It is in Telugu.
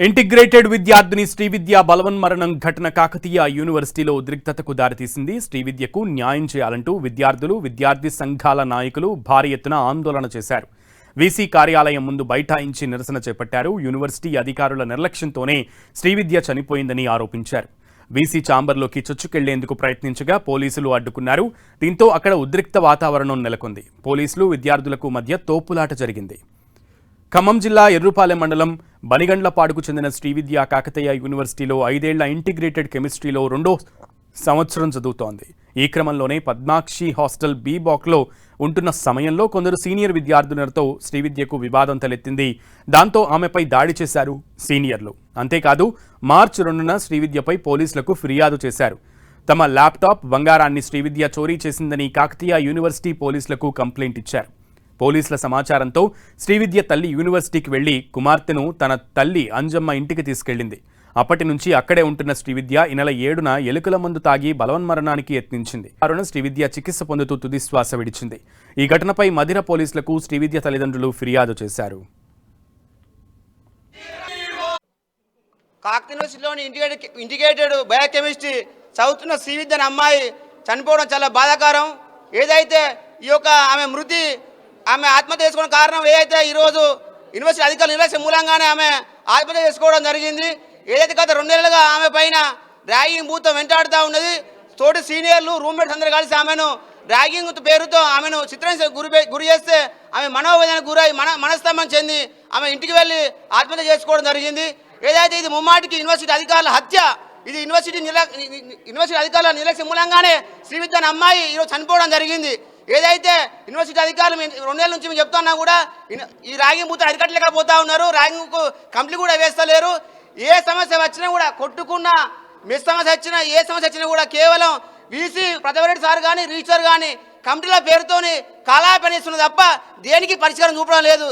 ఇంటిగ్రేటెడ్ విద్యార్థిని శ్రీవిద్య బలవన్మరణం ఘటన కాకతీయ యూనివర్సిటీలో ఉద్రిక్తతకు దారితీసింది. శ్రీవిద్యకు న్యాయం చేయాలంటూ విద్యార్థులు, విద్యార్థి సంఘాల నాయకులు భారీ ఎత్తున ఆందోళన చేశారు. వీసీ కార్యాలయం ముందు బైఠాయించి నిరసన చేపట్టారు. యూనివర్సిటీ అధికారుల నిర్లక్ష్యంతోనే శ్రీవిద్య చనిపోయిందని ఆరోపించారు. వీసీ ఛాంబర్లోకి చొచ్చుకెళ్లేందుకు ప్రయత్నించగా పోలీసులు అడ్డుకున్నారు. దీంతో అక్కడ ఉద్రిక్త వాతావరణం నెలకొంది. పోలీసులు, విద్యార్థులకు మధ్య తోపులాట జరిగింది. ఖమ్మం జిల్లా ఎర్రుపాలెం మండలం బనిగండ్లపాడుకు చెందిన శ్రీవిద్య కాకతీయ యూనివర్సిటీలో 5 ఏళ్ల ఇంటిగ్రేటెడ్ కెమిస్ట్రీలో 2వ సంవత్సరం చదువుతోంది. ఈ క్రమంలోనే పద్మాక్షి హాస్టల్ బి బ్లాక్లో ఉంటున్న సమయంలో కొందరు సీనియర్ విద్యార్థులతో శ్రీవిద్యకు వివాదం తలెత్తింది. దాంతో ఆమెపై దాడి చేశారు సీనియర్లు. అంతేకాదు మార్చి 2న శ్రీవిద్యపై పోలీసులకు ఫిర్యాదు చేశారు. తమ ల్యాప్టాప్, బంగారాన్ని శ్రీవిద్య చోరీ చేసిందని కాకతీయ యూనివర్సిటీ పోలీసులకు కంప్లైంట్ ఇచ్చారు. పోలీసుల సమాచారంతో శ్రీవిద్య తల్లి యూనివర్సిటీకి వెళ్లి కుమార్తెను తన తల్లి అంజమ్మ ఇంటికి తీసుకెళ్లింది. అప్పటి నుంచి అక్కడే ఉంటున్న శ్రీవిద్య ఈ నెల 7న ఎలుకల మందు తాగి బలవన్మరణానికి యత్నించింది. 6న శ్రీవిద్య చికిత్స పొందుతూ తుదిశ్వాస విడిచింది. ఈ ఘటనపై మధిర పోలీసులకు శ్రీవిద్య తల్లిదండ్రులు ఫిర్యాదు చేశారు. కాకతీయ యూనివర్సిటీలోని ఇంటిగ్రేటెడ్ బయోకెమిస్ట్రీ చదువుతున్న శ్రీవిద్య అమ్మాయి చనిపోవడం చాలా బాధాకరం. ఏదైతే ఈ యొక్క ఆమె ఆత్మహత్య చేసుకోవడం కారణం ఏదైతే ఈరోజు యూనివర్సిటీ అధికారుల నిర్లక్ష్యం మూలంగానే ఆమె ఆత్మహత్య చేసుకోవడం జరిగింది. ఏదైతే గత 2 నెలలుగా ఆమె పైన ర్యాగింగ్ భూతం వెంటాడుతూ ఉన్నది. తోటి సీనియర్లు, రూమ్మేట్స్ అందరూ కలిసి ఆమెను ర్యాగింగ్ పేరుతో ఆమెను చిత్రహింసకు గురి చేస్తే ఆమె మనోవేదనకు గురై మనస్తంభం చెంది ఆమె ఇంటికి వెళ్ళి ఆత్మహత్య చేసుకోవడం జరిగింది. ఏదైతే ఇది ముమ్మాటికి యూనివర్సిటీ అధికారుల హత్య, ఇది యూనివర్సిటీ అధికారుల నిర్లక్ష్యం మూలంగానే శ్రీవిద్య అమ్మాయి ఈరోజు చనిపోవడం జరిగింది. ఏదైతే యూనివర్సిటీ అధికారులు 2 నెలల నుంచి మేము చెప్తున్నా కూడా ఈ ర్యాగింగ్ భూతం అరికట్టలేకపోతా ఉన్నారు. ర్యాగింగ్కు కంప్లీట్ కూడా వేస్తలేరు. ఏ సమస్య వచ్చినా కూడా కొట్టుకున్నా, మిస్ సమస్య వచ్చినా, ఏ సమస్య వచ్చినా కూడా కేవలం వీసీ ప్రతిభరెడ్డి సార్ కానీ, రిజిస్టర్ కానీ కమిటీల పేరుతోని కాలాపనిస్తున్నది తప్ప దేనికి పరిష్కారం చూపడం లేదు.